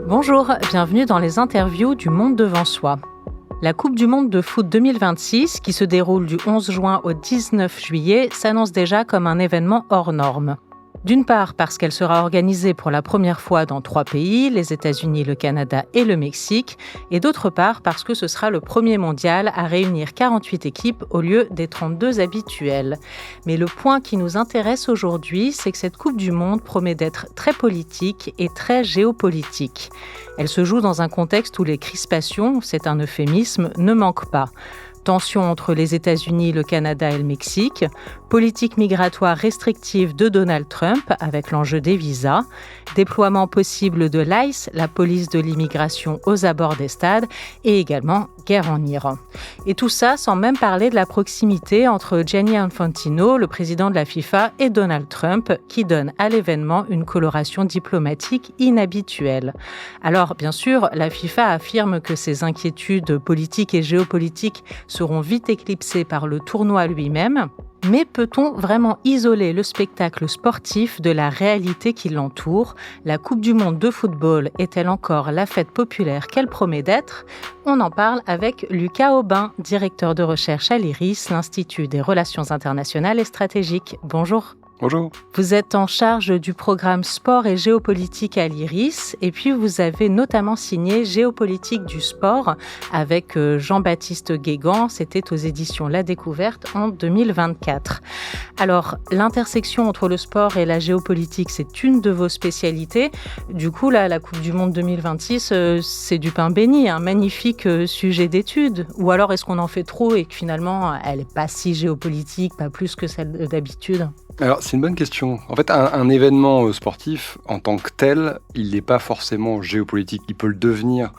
Bonjour, bienvenue dans les interviews du Monde devant soi. La Coupe du Monde de foot 2026, qui se déroule du 11 juin au 19 juillet, s'annonce déjà comme un événement hors norme. D'une part parce qu'elle sera organisée pour la première fois dans 3 pays, les États-Unis, le Canada et le Mexique, et d'autre part parce que ce sera le premier mondial à réunir 48 équipes au lieu des 32 habituelles. Mais le point qui nous intéresse aujourd'hui, c'est que cette Coupe du Monde promet d'être très politique et très géopolitique. Elle se joue dans un contexte où les crispations, c'est un euphémisme, ne manquent pas. Tensions entre les États-Unis, le Canada et le Mexique, politique migratoire restrictive de Donald Trump avec l'enjeu des visas, déploiement possible de l'ICE, la police de l'immigration aux abords des stades, et également guerre en Iran. Et tout ça sans même parler de la proximité entre Gianni Infantino, le président de la FIFA, et Donald Trump, qui donne à l'événement une coloration diplomatique inhabituelle. Alors, bien sûr, la FIFA affirme que ses inquiétudes politiques et géopolitiques seront vite éclipsées par le tournoi lui-même. Mais peut-on vraiment isoler le spectacle sportif de la réalité qui l'entoure ? La Coupe du Monde de football est-elle encore la fête populaire qu'elle promet d'être ? On en parle avec Lucas Aubin, directeur de recherche à l'IRIS, l'Institut des Relations internationales et stratégiques. Bonjour. Bonjour. Vous êtes en charge du programme Sport et géopolitique à l'IRIS et puis vous avez notamment signé Géopolitique du sport avec Jean-Baptiste Guégan. C'était aux éditions La Découverte en 2024. Alors, l'intersection entre le sport et la géopolitique, c'est une de vos spécialités. Du coup, là, la Coupe du Monde 2026, c'est du pain béni, un magnifique sujet d'étude. Ou alors, est-ce qu'on en fait trop et que finalement, elle n'est pas si géopolitique, pas plus que celle d'habitude ? Alors, c'est une bonne question. En fait, un événement sportif, en tant que tel, il n'est pas forcément géopolitique. Il peut le devenir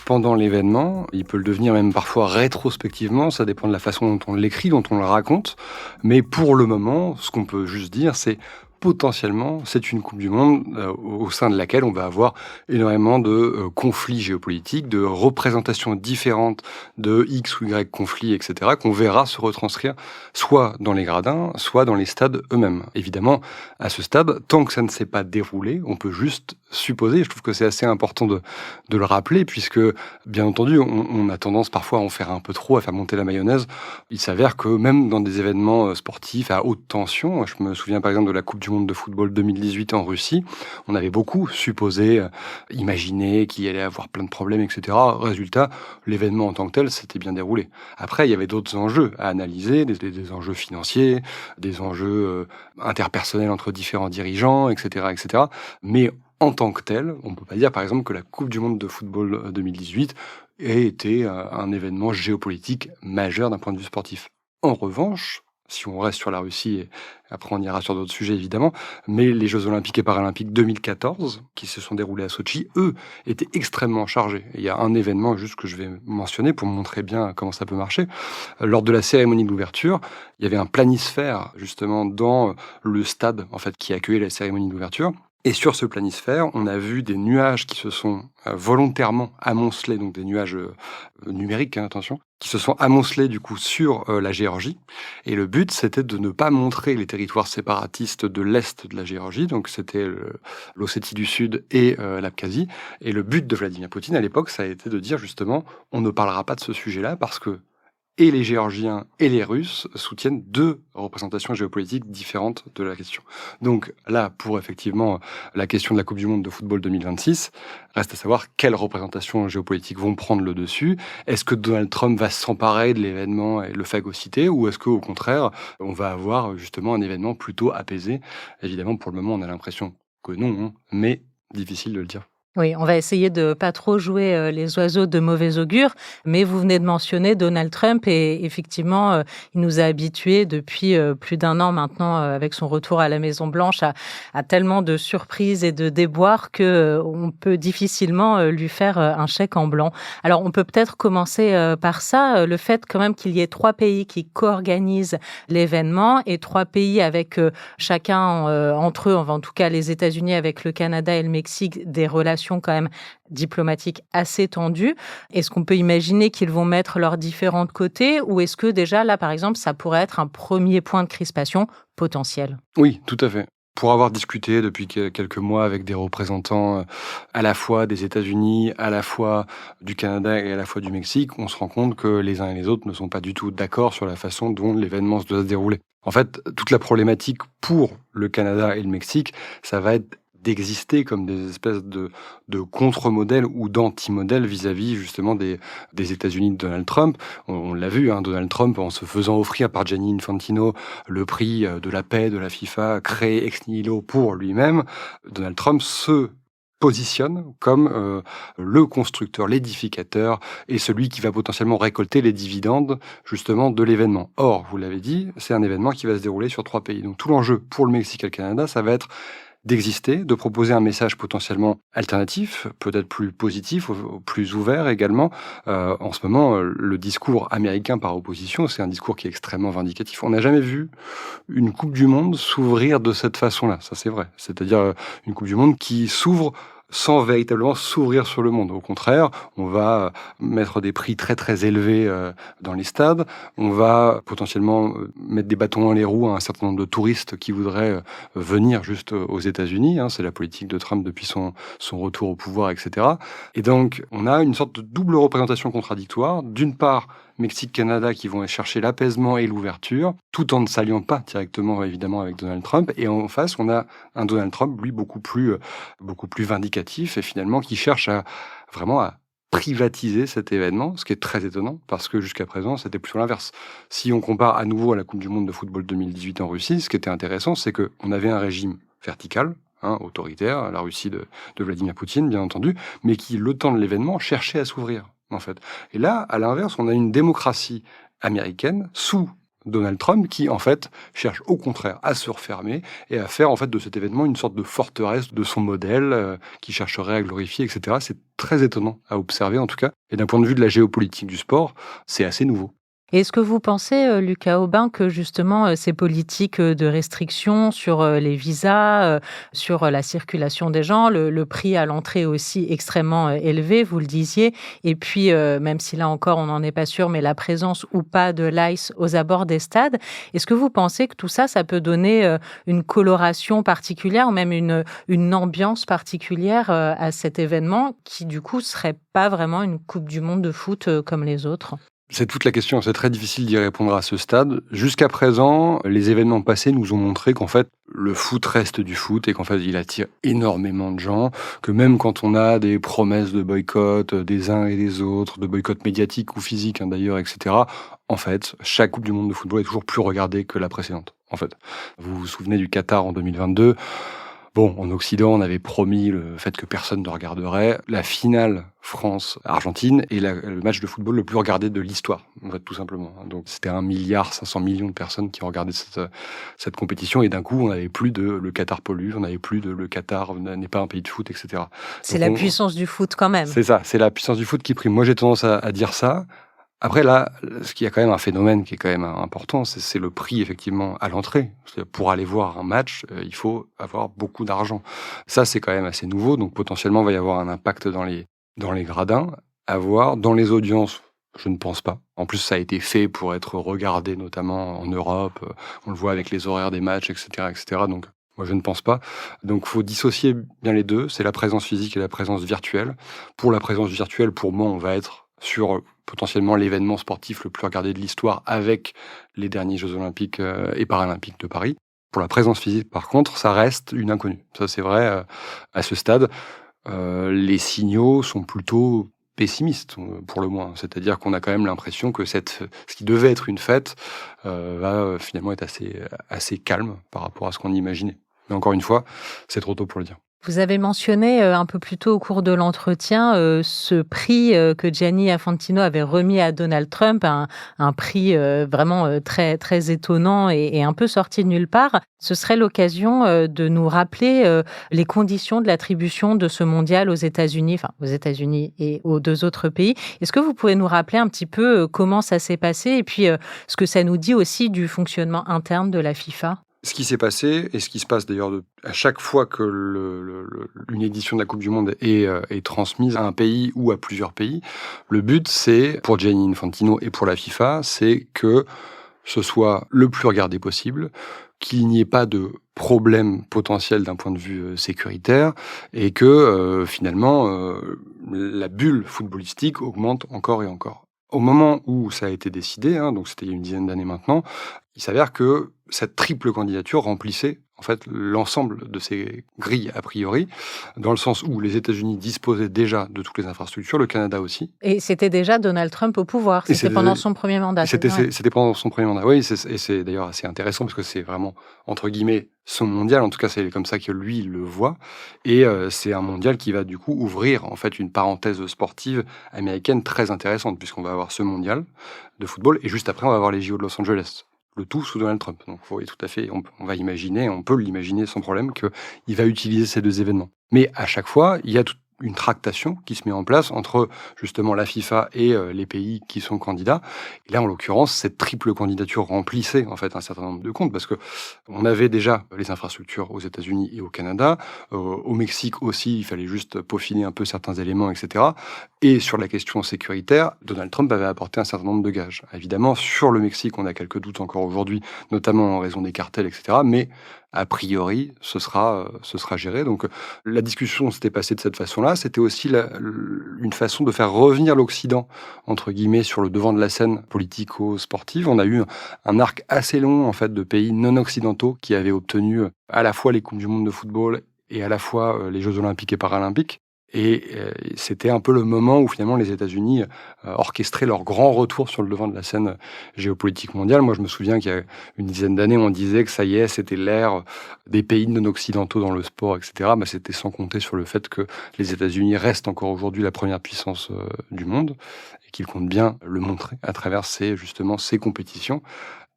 pendant l'événement, il peut le devenir même parfois rétrospectivement, ça dépend de la façon dont on l'écrit, dont on le raconte. Mais pour le moment, ce qu'on peut juste dire, c'est potentiellement, c'est une Coupe du Monde au sein de laquelle on va avoir énormément de conflits géopolitiques, de représentations différentes de X ou Y conflits, etc., qu'on verra se retranscrire soit dans les gradins, soit dans les stades eux-mêmes. Évidemment, à ce stade, tant que ça ne s'est pas déroulé, on peut juste supposer, je trouve que c'est assez important de le rappeler, puisque, bien entendu, on a tendance parfois à en faire un peu trop, à faire monter la mayonnaise. Il s'avère que même dans des événements sportifs à haute tension, je me souviens par exemple de la Coupe du Monde de football 2018 en Russie, on avait beaucoup supposé, imaginé qu'il y allait avoir plein de problèmes, etc. Résultat, l'événement en tant que tel s'était bien déroulé. Après, il y avait d'autres enjeux à analyser, des enjeux financiers, des enjeux interpersonnels entre différents dirigeants, etc., etc. Mais en tant que tel, on ne peut pas dire par exemple que la Coupe du Monde de football 2018 ait été un événement géopolitique majeur d'un point de vue sportif. En revanche, si on reste sur la Russie, et après on ira sur d'autres sujets évidemment, mais les Jeux Olympiques et Paralympiques 2014, qui se sont déroulés à Sotchi, eux, étaient extrêmement chargés. Et il y a un événement juste que je vais mentionner pour montrer bien comment ça peut marcher. Lors de la cérémonie d'ouverture, il y avait un planisphère justement dans le stade en fait qui accueillait la cérémonie d'ouverture. Et sur ce planisphère, on a vu des nuages qui se sont volontairement amoncelés, donc des nuages numériques, attention, qui se sont amoncelés du coup sur la Géorgie. Et le but, c'était de ne pas montrer les territoires séparatistes de l'Est de la Géorgie, donc c'était l'Ossétie du Sud et l'Abkhazie. Et le but de Vladimir Poutine à l'époque, ça a été de dire justement, on ne parlera pas de ce sujet-là parce que et les Géorgiens et les Russes soutiennent 2 représentations géopolitiques différentes de la question. Donc là, pour effectivement la question de la Coupe du Monde de football 2026, reste à savoir quelles représentations géopolitiques vont prendre le dessus. Est-ce que Donald Trump va s'emparer de l'événement et le phagocyter, ou est-ce qu'au contraire, on va avoir justement un événement plutôt apaisé ? Évidemment, pour le moment, on a l'impression que non, mais difficile de le dire. Oui, on va essayer de pas trop jouer les oiseaux de mauvais augure, mais vous venez de mentionner Donald Trump et effectivement, il nous a habitués depuis plus d'1 an maintenant avec son retour à la Maison-Blanche à tellement de surprises et de déboires que on peut difficilement lui faire un chèque en blanc. Alors, on peut peut-être commencer par ça, le fait quand même qu'il y ait 3 pays qui co-organisent l'événement et 3 pays avec chacun entre eux, enfin en tout cas les États-Unis avec le Canada et le Mexique, des relations quand même diplomatiques assez tendues. Est-ce qu'on peut imaginer qu'ils vont mettre leurs différents de côté ou est-ce que déjà là, par exemple, ça pourrait être un premier point de crispation potentiel ? Oui, tout à fait. Pour avoir discuté depuis quelques mois avec des représentants à la fois des États-Unis, à la fois du Canada et à la fois du Mexique, on se rend compte que les uns et les autres ne sont pas du tout d'accord sur la façon dont l'événement doit se dérouler. En fait, toute la problématique pour le Canada et le Mexique, ça va être d'exister comme des espèces de contre-modèles ou d'anti-modèles vis-à-vis justement des États-Unis de Donald Trump. On l'a vu, Donald Trump, en se faisant offrir par Gianni Infantino le prix de la paix de la FIFA, créé ex nihilo pour lui-même, Donald Trump se positionne comme le constructeur, l'édificateur et celui qui va potentiellement récolter les dividendes justement de l'événement. Or, vous l'avez dit, c'est un événement qui va se dérouler sur 3 pays. Donc tout l'enjeu pour le Mexique et le Canada, ça va être d'exister, de proposer un message potentiellement alternatif, peut-être plus positif, plus ouvert également. En ce moment, le discours américain par opposition, c'est un discours qui est extrêmement vindicatif. On n'a jamais vu une Coupe du Monde s'ouvrir de cette façon-là, ça c'est vrai. C'est-à-dire une Coupe du Monde qui s'ouvre sans véritablement s'ouvrir sur le monde. Au contraire, on va mettre des prix très très élevés dans les stades, on va potentiellement mettre des bâtons dans les roues à un certain nombre de touristes qui voudraient venir juste aux États-Unis. C'est la politique de Trump depuis son retour au pouvoir, etc. Et donc, on a une sorte de double représentation contradictoire. D'une part, Mexique-Canada qui vont chercher l'apaisement et l'ouverture, tout en ne s'alliant pas directement, évidemment, avec Donald Trump. Et en face, on a un Donald Trump, lui, beaucoup plus vindicatif et finalement qui cherche vraiment à privatiser cet événement, ce qui est très étonnant, parce que jusqu'à présent, c'était plutôt l'inverse. Si on compare à nouveau à la Coupe du Monde de football 2018 en Russie, ce qui était intéressant, c'est qu'on avait un régime vertical, autoritaire, la Russie de Vladimir Poutine, bien entendu, mais qui, le temps de l'événement, cherchait à s'ouvrir, en fait. Et là, à l'inverse, on a une démocratie américaine sous Donald Trump qui, en fait, cherche au contraire à se refermer et à faire, en fait, de cet événement une sorte de forteresse de son modèle qui chercherait à glorifier, etc. C'est très étonnant à observer, en tout cas. Et d'un point de vue de la géopolitique du sport, c'est assez nouveau. Et est-ce que vous pensez, Lucas Aubin, que justement ces politiques de restriction sur les visas, sur la circulation des gens, le prix à l'entrée aussi extrêmement élevé, vous le disiez, et puis même si là encore on n'en est pas sûr, mais la présence ou pas de l'ICE aux abords des stades, est-ce que vous pensez que tout ça, ça peut donner une coloration particulière ou même une ambiance particulière à cet événement qui du coup serait pas vraiment une Coupe du Monde de foot comme les autres ? C'est toute la question, c'est très difficile d'y répondre à ce stade. Jusqu'à présent, les événements passés nous ont montré qu'en fait, le foot reste du foot et qu'en fait, il attire énormément de gens, que même quand on a des promesses de boycott des uns et des autres, de boycott médiatique ou physique d'ailleurs, etc., en fait, chaque Coupe du Monde de football est toujours plus regardée que la précédente, en fait. Vous vous souvenez du Qatar en 2022 ? Bon, en Occident, on avait promis le fait que personne ne regarderait. La finale France-Argentine est le match de football le plus regardé de l'histoire, en fait, tout simplement. Donc, c'était 1,5 milliard de personnes qui regardaient cette compétition. Et d'un coup, on n'avait plus de le Qatar pollue, on n'avait plus de le Qatar n'est pas un pays de foot, etc. C'est la puissance du foot quand même. C'est ça, c'est la puissance du foot qui prime. Moi, j'ai tendance à dire ça. Après, là, ce qu'il y a quand même un phénomène qui est quand même important, c'est le prix, effectivement, à l'entrée. Pour aller voir un match, il faut avoir beaucoup d'argent. Ça, c'est quand même assez nouveau, donc potentiellement, il va y avoir un impact dans les gradins. À voir. Dans les audiences, je ne pense pas. En plus, ça a été fait pour être regardé, notamment en Europe. On le voit avec les horaires des matchs, etc., etc. Donc, moi, je ne pense pas. Donc, il faut dissocier bien les deux. C'est la présence physique et la présence virtuelle. Pour la présence virtuelle, pour moi, on va être sur potentiellement l'événement sportif le plus regardé de l'histoire avec les derniers Jeux Olympiques et Paralympiques de Paris. Pour la présence physique, par contre, ça reste une inconnue. Ça, c'est vrai, à ce stade. Les signaux sont plutôt pessimistes, pour le moins. C'est-à-dire qu'on a quand même l'impression que ce qui devait être une fête va finalement être assez calme par rapport à ce qu'on imaginait. Mais encore une fois, c'est trop tôt pour le dire. Vous avez mentionné un peu plus tôt au cours de l'entretien ce prix que Gianni Infantino avait remis à Donald Trump, un prix vraiment très, très étonnant et un peu sorti de nulle part. Ce serait l'occasion de nous rappeler les conditions de l'attribution de ce mondial aux États-Unis et aux 2 autres pays. Est-ce que vous pouvez nous rappeler un petit peu comment ça s'est passé et puis ce que ça nous dit aussi du fonctionnement interne de la FIFA ? Ce qui s'est passé, et ce qui se passe d'ailleurs à chaque fois que une édition de la Coupe du Monde est transmise à un pays ou à plusieurs pays, le but, c'est, pour Gianni Infantino et pour la FIFA, c'est que ce soit le plus regardé possible, qu'il n'y ait pas de problème potentiel d'un point de vue sécuritaire et que finalement la bulle footballistique augmente encore et encore. Au moment où ça a été décidé, donc c'était il y a une dizaine d'années maintenant, il s'avère que cette triple candidature remplissait en fait l'ensemble de ces grilles a priori, dans le sens où les États-Unis disposaient déjà de toutes les infrastructures, le Canada aussi. Et c'était déjà Donald Trump au pouvoir, c'était pendant son premier mandat. C'était pendant son premier mandat, oui, et c'est d'ailleurs assez intéressant parce que c'est vraiment, entre guillemets, son mondial, en tout cas c'est comme ça que lui il le voit, et c'est un mondial qui va du coup ouvrir en fait une parenthèse sportive américaine très intéressante, puisqu'on va avoir ce mondial de football, et juste après on va avoir les JO de Los Angeles. Le tout sous Donald Trump. Donc, oui, tout à fait, on va imaginer, on peut l'imaginer sans problème, qu'il va utiliser ces deux événements. Mais à chaque fois, il y a toute une tractation qui se met en place entre justement la FIFA et les pays qui sont candidats. Et là, en l'occurrence, cette triple candidature remplissait en fait un certain nombre de comptes parce que on avait déjà les infrastructures aux États-Unis et au Canada. Au Mexique aussi, il fallait juste peaufiner un peu certains éléments, etc. Et sur la question sécuritaire, Donald Trump avait apporté un certain nombre de gages. Évidemment, sur le Mexique, on a quelques doutes encore aujourd'hui, notamment en raison des cartels, etc. Mais a priori, ce sera géré. Donc, la discussion s'était passée de cette façon-là. C'était aussi une façon de faire revenir l'Occident, entre guillemets, sur le devant de la scène politico-sportive. On a eu un arc assez long, en fait, de pays non occidentaux qui avaient obtenu à la fois les Coupes du Monde de football et à la fois les Jeux Olympiques et Paralympiques. Et c'était un peu le moment où finalement les États-Unis orchestraient leur grand retour sur le devant de la scène géopolitique mondiale. Moi, je me souviens qu'il y a une dizaine d'années, on disait que ça y est, c'était l'ère des pays non occidentaux dans le sport, etc. Bah, c'était sans compter sur le fait que les États-Unis restent encore aujourd'hui la première puissance du monde et qu'ils comptent bien le montrer à travers ces compétitions.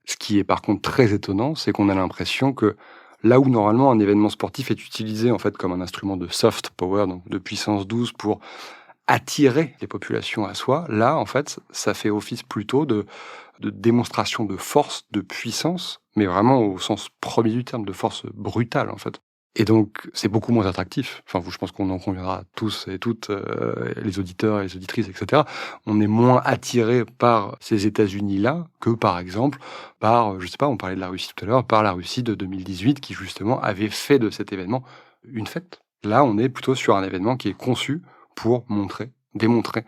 Ce qui est par contre très étonnant, c'est qu'on a l'impression que là où normalement un événement sportif est utilisé en fait comme un instrument de soft power, donc de puissance douce pour attirer les populations à soi, là en fait ça fait office plutôt de démonstration de force, de puissance, mais vraiment au sens premier du terme, de force brutale en fait. Et donc, c'est beaucoup moins attractif. Enfin, je pense qu'on en conviendra tous et toutes, les auditeurs et les auditrices, etc. On est moins attiré par ces États-Unis-là que, par exemple, par, je sais pas, on parlait de la Russie tout à l'heure, par la Russie de 2018, qui justement avait fait de cet événement une fête. Là, on est plutôt sur un événement qui est conçu pour démontrer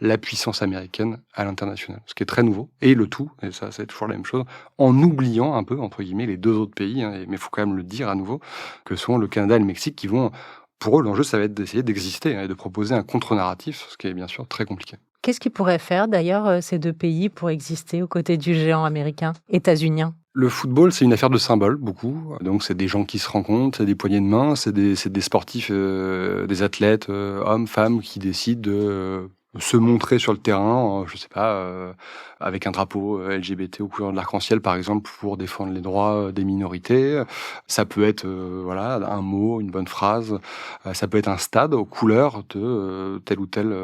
la puissance américaine à l'international, ce qui est très nouveau. Et le tout, et ça c'est toujours la même chose, en oubliant un peu, entre guillemets, les deux autres pays, mais il faut quand même le dire à nouveau, que sont le Canada et le Mexique qui vont, pour eux, l'enjeu, ça va être d'essayer d'exister et de proposer un contre-narratif, ce qui est bien sûr très compliqué. Qu'est-ce qu'ils pourraient faire d'ailleurs ces deux pays pour exister aux côtés du géant américain, états-unien ? Le football, c'est une affaire de symboles, beaucoup. Donc, c'est des gens qui se rencontrent, c'est des poignées de main, c'est des sportifs, des athlètes, hommes, femmes, qui décident de se montrer sur le terrain, je sais pas, avec un drapeau LGBT aux couleurs de l'arc-en-ciel, par exemple, pour défendre les droits des minorités. Ça peut être, voilà, un mot, une bonne phrase. Ça peut être un stade aux couleurs de tel ou tel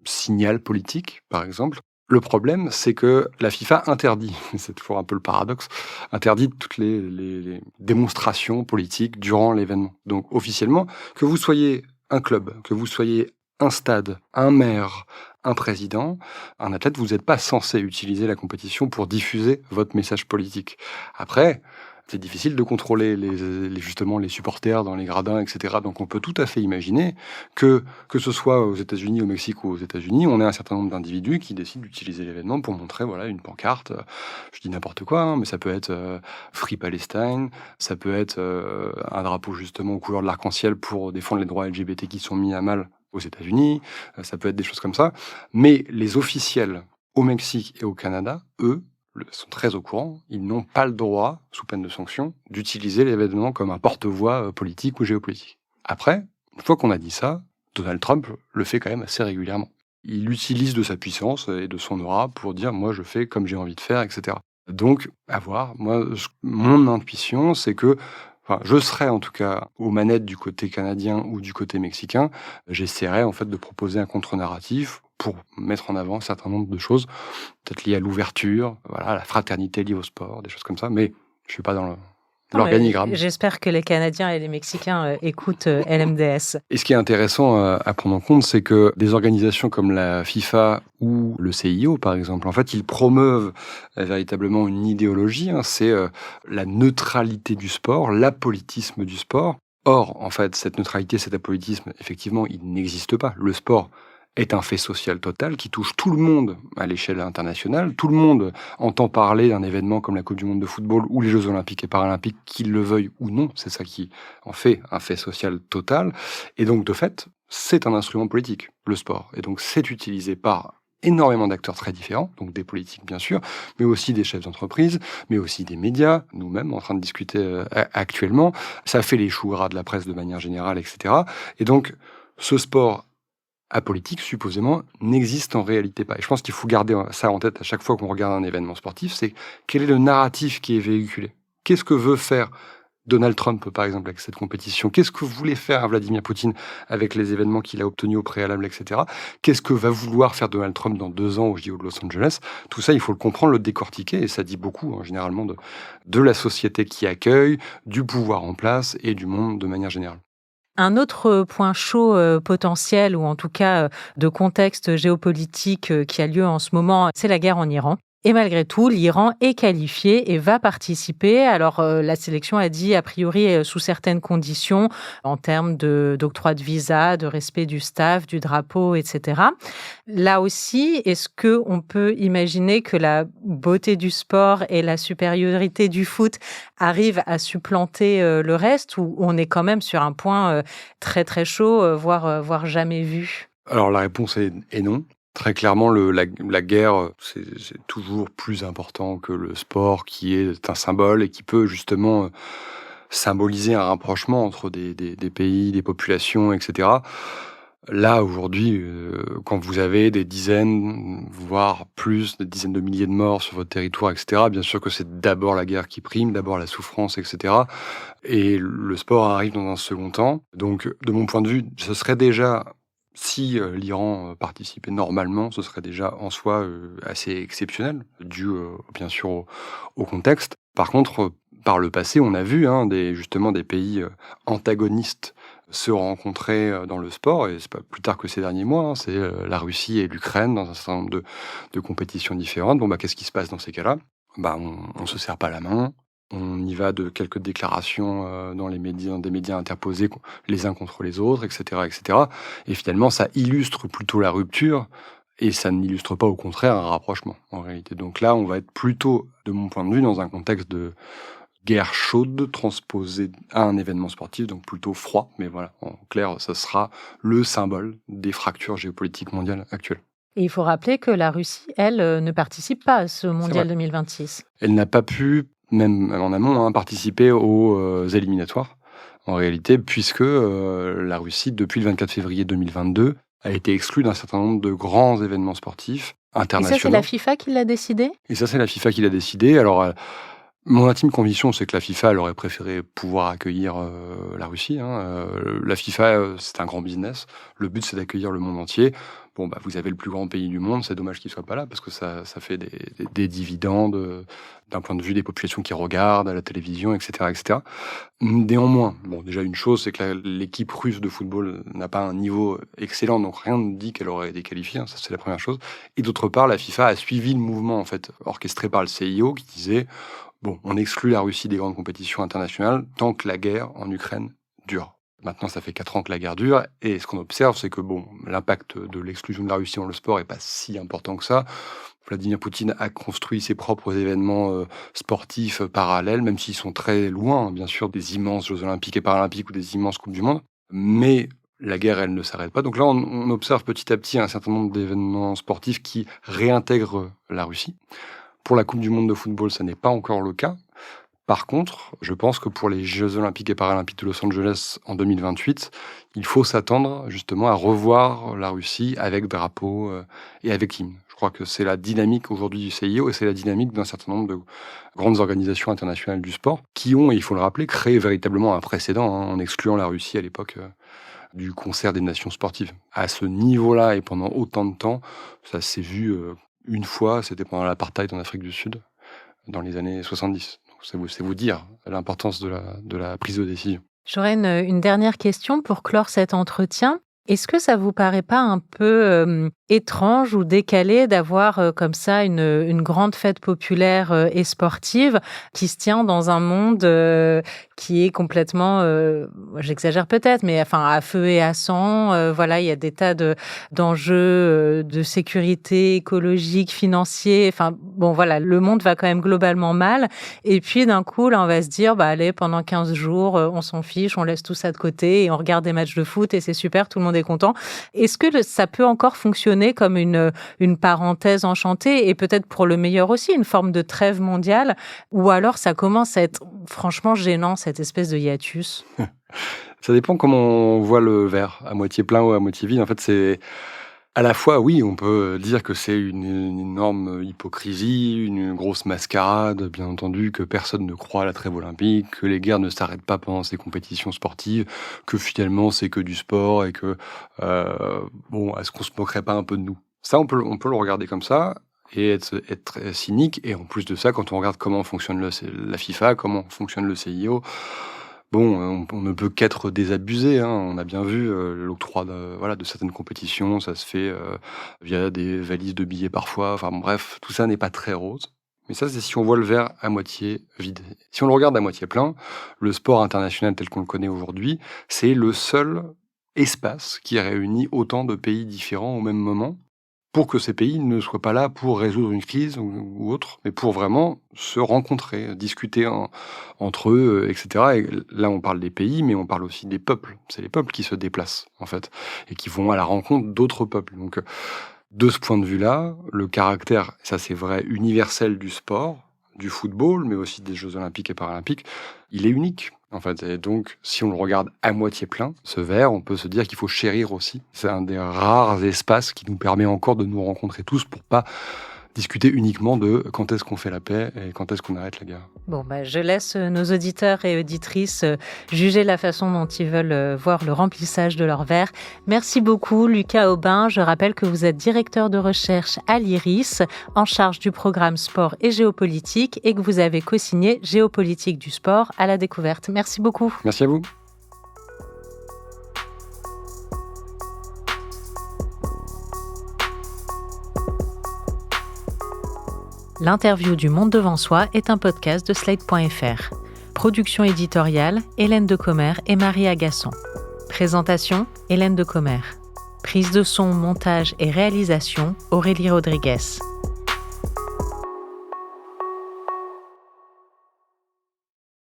signal politique, par exemple. Le problème, c'est que la FIFA interdit, c'est toujours un peu le paradoxe, interdit toutes les démonstrations politiques durant l'événement. Donc, officiellement, que vous soyez un club, que vous soyez un stade, un maire, un président, un athlète, vous n'êtes pas censé utiliser la compétition pour diffuser votre message politique. Après, c'est difficile de contrôler justement les supporters dans les gradins, etc. Donc on peut tout à fait imaginer que ce soit aux États-Unis, au Mexique ou aux États-Unis, on ait un certain nombre d'individus qui décident d'utiliser l'événement pour montrer voilà une pancarte. Je dis n'importe quoi, mais ça peut être Free Palestine, ça peut être un drapeau justement aux couleurs de l'arc-en-ciel pour défendre les droits LGBT qui sont mis à mal aux États-Unis, ça peut être des choses comme ça. Mais les officiels au Mexique et au Canada, eux, sont très au courant, ils n'ont pas le droit, sous peine de sanction, d'utiliser l'événement comme un porte-voix politique ou géopolitique. Après, une fois qu'on a dit ça, Donald Trump le fait quand même assez régulièrement. Il utilise de sa puissance et de son aura pour dire « moi je fais comme j'ai envie de faire », etc. Donc, à voir. Moi, mon intuition, c'est que je serais en tout cas aux manettes du côté canadien ou du côté mexicain. J'essaierais en fait de proposer un contre-narratif pour mettre en avant un certain nombre de choses, peut-être liées à l'ouverture, voilà, à la fraternité liée au sport, des choses comme ça, mais je suis pas dans Non, l'organigramme. j'espère que les Canadiens et les Mexicains écoutent LMDS. Et ce qui est intéressant à prendre en compte, c'est que des organisations comme la FIFA ou le CIO, par exemple, en fait, ils promeuvent véritablement une idéologie, c'est la neutralité du sport, l'apolitisme du sport. Or, en fait, cette neutralité, cet apolitisme, effectivement, il n'existe pas. Le sport est un fait social total qui touche tout le monde à l'échelle internationale. Tout le monde entend parler d'un événement comme la Coupe du monde de football ou les Jeux olympiques et paralympiques, qu'ils le veuillent ou non. C'est ça qui en fait un fait social total. Et donc, de fait, c'est un instrument politique, le sport. Et donc, c'est utilisé par énormément d'acteurs très différents, donc des politiques bien sûr, mais aussi des chefs d'entreprise, mais aussi des médias, nous-mêmes en train de discuter actuellement. Ça fait les choux gras de la presse de manière générale, etc. Et donc, ce sport apolitique, supposément, n'existe en réalité pas. Et je pense qu'il faut garder ça en tête à chaque fois qu'on regarde un événement sportif, c'est quel est le narratif qui est véhiculé. Qu'est-ce que veut faire Donald Trump, par exemple, avec cette compétition? Qu'est-ce que voulait faire Vladimir Poutine avec les événements qu'il a obtenus au préalable, etc. Qu'est-ce que va vouloir faire Donald Trump dans 2 ans au JO de Los Angeles? Tout ça, il faut le comprendre, le décortiquer, et ça dit beaucoup, généralement, de la société qui accueille, du pouvoir en place et du monde de manière générale. Un autre point chaud potentiel, ou en tout cas de contexte géopolitique qui a lieu en ce moment, c'est la guerre en Iran. Et malgré tout, l'Iran est qualifié et va participer. Alors, la sélection a dit, a priori, sous certaines conditions, en termes d'octroi de visa, de respect du staff, du drapeau, etc. Là aussi, est-ce qu'on peut imaginer que la beauté du sport et la supériorité du foot arrivent à supplanter le reste, ou on est quand même sur un point très très chaud, voire jamais vu? Alors la réponse est non. Très clairement, la guerre, c'est toujours plus important que le sport, qui est un symbole et qui peut justement symboliser un rapprochement entre des pays, des populations, etc. Là, aujourd'hui, quand vous avez des dizaines, voire plus, des dizaines de milliers de morts sur votre territoire, etc., bien sûr que c'est d'abord la guerre qui prime, d'abord la souffrance, etc. Et le sport arrive dans un second temps. Donc, de mon point de vue, ce serait déjà... Si l'Iran participait normalement, ce serait déjà en soi assez exceptionnel, dû bien sûr au contexte. Par contre, par le passé, on a vu justement des pays antagonistes se rencontrer dans le sport, et c'est pas plus tard que ces derniers mois, c'est la Russie et l'Ukraine dans un certain nombre de compétitions différentes. Bon, qu'est-ce qui se passe dans ces cas-là? On se serre pas la main. On y va de quelques déclarations dans des médias interposés les uns contre les autres, etc., etc. Et finalement, ça illustre plutôt la rupture, et ça n'illustre pas au contraire un rapprochement, en réalité. Donc là, on va être plutôt, de mon point de vue, dans un contexte de guerre chaude transposée à un événement sportif, donc plutôt froid. Mais voilà, en clair, ça sera le symbole des fractures géopolitiques mondiales actuelles. Et il faut rappeler que la Russie, elle, ne participe pas à ce mondial 2026. Elle n'a pas pu, même en amont, participer aux éliminatoires, en réalité, puisque la Russie, depuis le 24 février 2022, a été exclue d'un certain nombre de grands événements sportifs internationaux. Et ça, c'est la FIFA qui l'a décidé? Et ça, c'est la FIFA qui l'a décidé. Alors, mon intime conviction, c'est que la FIFA, elle aurait préféré pouvoir accueillir la Russie. La FIFA, c'est un grand business. Le but, c'est d'accueillir le monde entier. Vous avez le plus grand pays du monde, c'est dommage qu'il soit pas là, parce que ça fait des dividendes d'un point de vue des populations qui regardent à la télévision, etc., etc. Néanmoins, déjà une chose, c'est que l'équipe russe de football n'a pas un niveau excellent, donc rien ne dit qu'elle aurait été qualifiée, ça c'est la première chose. Et d'autre part, la FIFA a suivi le mouvement en fait orchestré par le CIO qui disait on exclut la Russie des grandes compétitions internationales tant que la guerre en Ukraine dure. Maintenant, ça fait 4 ans que la guerre dure, et ce qu'on observe, c'est que l'impact de l'exclusion de la Russie dans le sport est pas si important que ça. Vladimir Poutine a construit ses propres événements sportifs parallèles, même s'ils sont très loin, bien sûr, des immenses Jeux olympiques et paralympiques ou des immenses Coupes du monde. Mais la guerre, elle ne s'arrête pas. Donc là, on observe petit à petit un certain nombre d'événements sportifs qui réintègrent la Russie. Pour la Coupe du monde de football, ça n'est pas encore le cas. Par contre, je pense que pour les Jeux olympiques et paralympiques de Los Angeles en 2028, il faut s'attendre justement à revoir la Russie avec drapeau et avec hymne. Je crois que c'est la dynamique aujourd'hui du CIO, et c'est la dynamique d'un certain nombre de grandes organisations internationales du sport qui ont, il faut le rappeler, créé véritablement un précédent en excluant la Russie à l'époque du concert des nations sportives. À ce niveau-là et pendant autant de temps, ça s'est vu une fois, c'était pendant l'apartheid en Afrique du Sud, dans les années 70. c'est vous dire l'importance de la prise de décision. J'aurais une dernière question pour clore cet entretien. Est-ce que ça vous paraît pas un peu étrange ou décalé d'avoir comme ça une grande fête populaire et sportive qui se tient dans un monde qui est complètement, j'exagère peut-être, mais enfin à feu et à sang. Voilà, il y a des tas d'enjeux de sécurité écologique, financier. Enfin bon, voilà, le monde va quand même globalement mal. Et puis d'un coup, là, on va se dire, bah allez, pendant 15 jours, on s'en fiche, on laisse tout ça de côté et on regarde des matchs de foot et c'est super, tout le monde est content. Est-ce que ça peut encore fonctionner comme une parenthèse enchantée et peut-être pour le meilleur aussi, une forme de trêve mondiale, ou alors ça commence à être franchement gênant, cette espèce de hiatus? Ça dépend comment on voit le verre, à moitié plein ou à moitié vide. En fait, c'est à la fois, oui, on peut dire que c'est une énorme hypocrisie, une grosse mascarade, bien entendu, que personne ne croit à la trêve olympique, que les guerres ne s'arrêtent pas pendant ces compétitions sportives, que finalement c'est que du sport et que, bon, est-ce qu'on se moquerait pas un peu de nous? Ça, on peut le regarder comme ça et être très cynique. Et en plus de ça, quand on regarde comment fonctionne la FIFA, comment fonctionne le CIO, bon, on ne peut qu'être désabusé, hein. On a bien vu l'octroi de certaines compétitions, ça se fait via des valises de billets parfois. Enfin bon, bref, tout ça n'est pas très rose. Mais ça, c'est si on voit le verre à moitié vide. Si on le regarde à moitié plein, le sport international tel qu'on le connaît aujourd'hui, c'est le seul espace qui réunit autant de pays différents au même moment, pour que ces pays ne soient pas là pour résoudre une crise ou autre, mais pour vraiment se rencontrer, discuter entre eux, etc. Et là, on parle des pays, mais on parle aussi des peuples. C'est les peuples qui se déplacent, en fait, et qui vont à la rencontre d'autres peuples. Donc, de ce point de vue-là, le caractère, ça c'est vrai, universel du sport, du football, mais aussi des Jeux olympiques et paralympiques, il est unique, en fait. Et donc, si on le regarde à moitié plein, ce verre, on peut se dire qu'il faut chérir aussi. C'est un des rares espaces qui nous permet encore de nous rencontrer tous pour pas discuter uniquement de quand est-ce qu'on fait la paix et quand est-ce qu'on arrête la guerre. Bon, bah, je laisse nos auditeurs et auditrices juger la façon dont ils veulent voir le remplissage de leur verre. Merci beaucoup, Lucas Aubin. Je rappelle que vous êtes directeur de recherche à l'IRIS, en charge du programme sport et géopolitique, et que vous avez co-signé Géopolitique du sport à la découverte. Merci beaucoup. Merci à vous. L'interview du Monde devant soi est un podcast de Slate.fr. Production éditoriale, Hélène Decommer et Marie Agasson. Présentation, Hélène Decommer. Prise de son, montage et réalisation, Aurélie Rodriguez.